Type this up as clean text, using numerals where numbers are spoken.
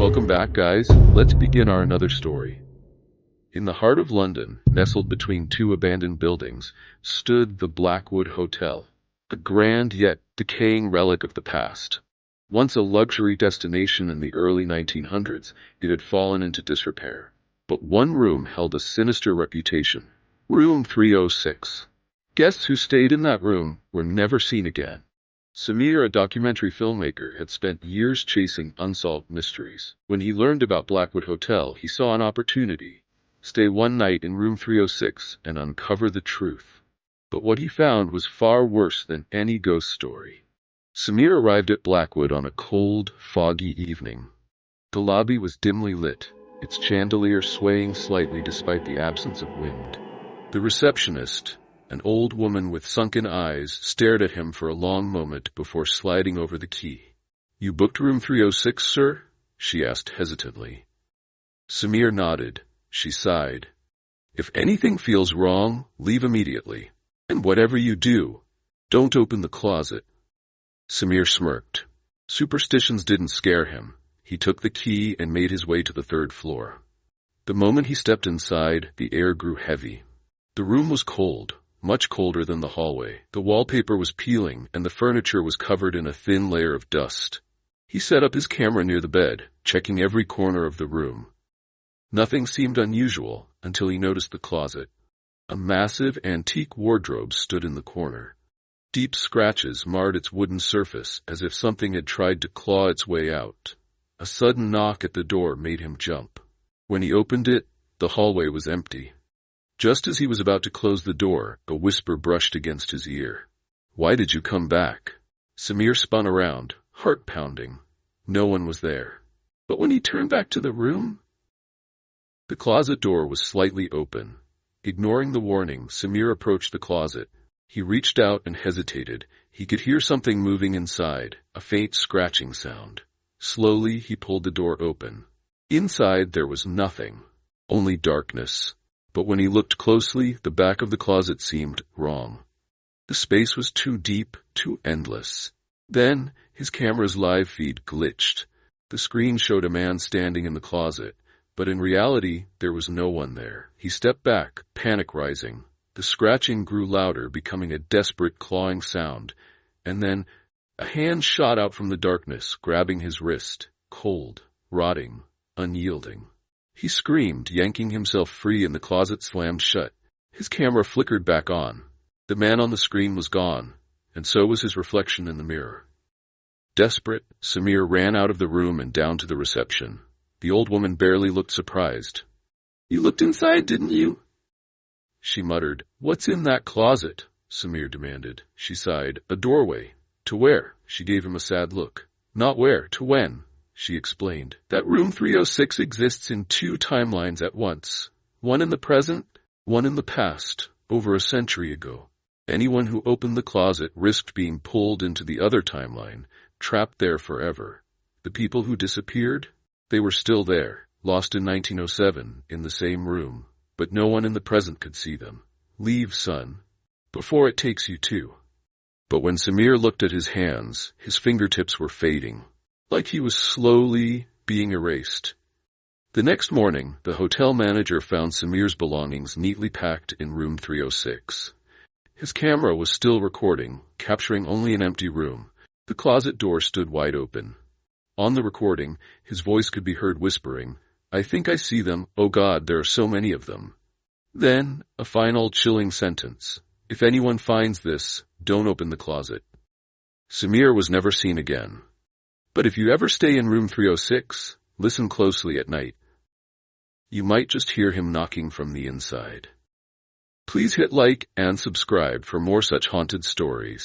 Welcome back, guys. Let's begin our another story. In the heart of London, nestled between two abandoned buildings, stood the Blackwood Hotel, a grand yet decaying relic of the past. Once a luxury destination in the early 1900s, it had fallen into disrepair. But one room held a sinister reputation. Room 306. Guests who stayed in that room were never seen again. Samir, a documentary filmmaker, had spent years chasing unsolved mysteries. When he learned about Blackwood Hotel, he saw an opportunity. Stay one night in room 306 and uncover the truth. But what he found was far worse than any ghost story. Samir arrived at Blackwood on a cold, foggy evening. The lobby was dimly lit, its chandelier swaying slightly despite the absence of wind. The receptionist, an old woman with sunken eyes, stared at him for a long moment before sliding over the key. "You booked room 306, sir?" she asked hesitantly. Samir nodded. She sighed. "If anything feels wrong, leave immediately. And whatever you do, don't open the closet." Samir smirked. Superstitions didn't scare him. He took the key and made his way to the third floor. The moment he stepped inside, the air grew heavy. The room was cold. Much colder than the hallway. The wallpaper was peeling, and the furniture was covered in a thin layer of dust. He set up his camera near the bed, checking every corner of the room. Nothing seemed unusual until he noticed the closet. A massive antique wardrobe stood in the corner. Deep scratches marred its wooden surface as if something had tried to claw its way out. A sudden knock at the door made him jump. When he opened it, the hallway was empty. Just as he was about to close the door, a whisper brushed against his ear. "Why did you come back?" Samir spun around, heart pounding. No one was there. But when he turned back to the room, the closet door was slightly open. Ignoring the warning, Samir approached the closet. He reached out and hesitated. He could hear something moving inside, a faint scratching sound. Slowly, he pulled the door open. Inside, there was nothing, only darkness. But when he looked closely, the back of the closet seemed wrong. The space was too deep, too endless. Then, his camera's live feed glitched. The screen showed a man standing in the closet, but in reality, there was no one there. He stepped back, panic rising. The scratching grew louder, becoming a desperate clawing sound, and then a hand shot out from the darkness, grabbing his wrist, cold, rotting, unyielding. He screamed, yanking himself free, and the closet slammed shut. His camera flickered back on. The man on the screen was gone, and so was his reflection in the mirror. Desperate, Samir ran out of the room and down to the reception. The old woman barely looked surprised. "You looked inside, didn't you?" She muttered. "What's in that closet?" Samir demanded. She sighed. "A doorway." "To where?" She gave him a sad look. "Not where, to when," she explained. "That room 306 exists in two timelines at once. One in the present, one in the past, over a century ago. Anyone who opened the closet risked being pulled into the other timeline, trapped there forever. The people who disappeared? They were still there, lost in 1907, in the same room. But no one in the present could see them. Leave, son, before it takes you too." But when Samir looked at his hands, his fingertips were fading, like he was slowly being erased. The next morning, the hotel manager found Samir's belongings neatly packed in room 306. His camera was still recording, capturing only an empty room. The closet door stood wide open. On the recording, his voice could be heard whispering, "I think I see them. Oh God, there are so many of them." Then, a final chilling sentence. "If anyone finds this, don't open the closet." Samir was never seen again. But if you ever stay in room 306, listen closely at night. You might just hear him knocking from the inside. Please hit like and subscribe for more such haunted stories.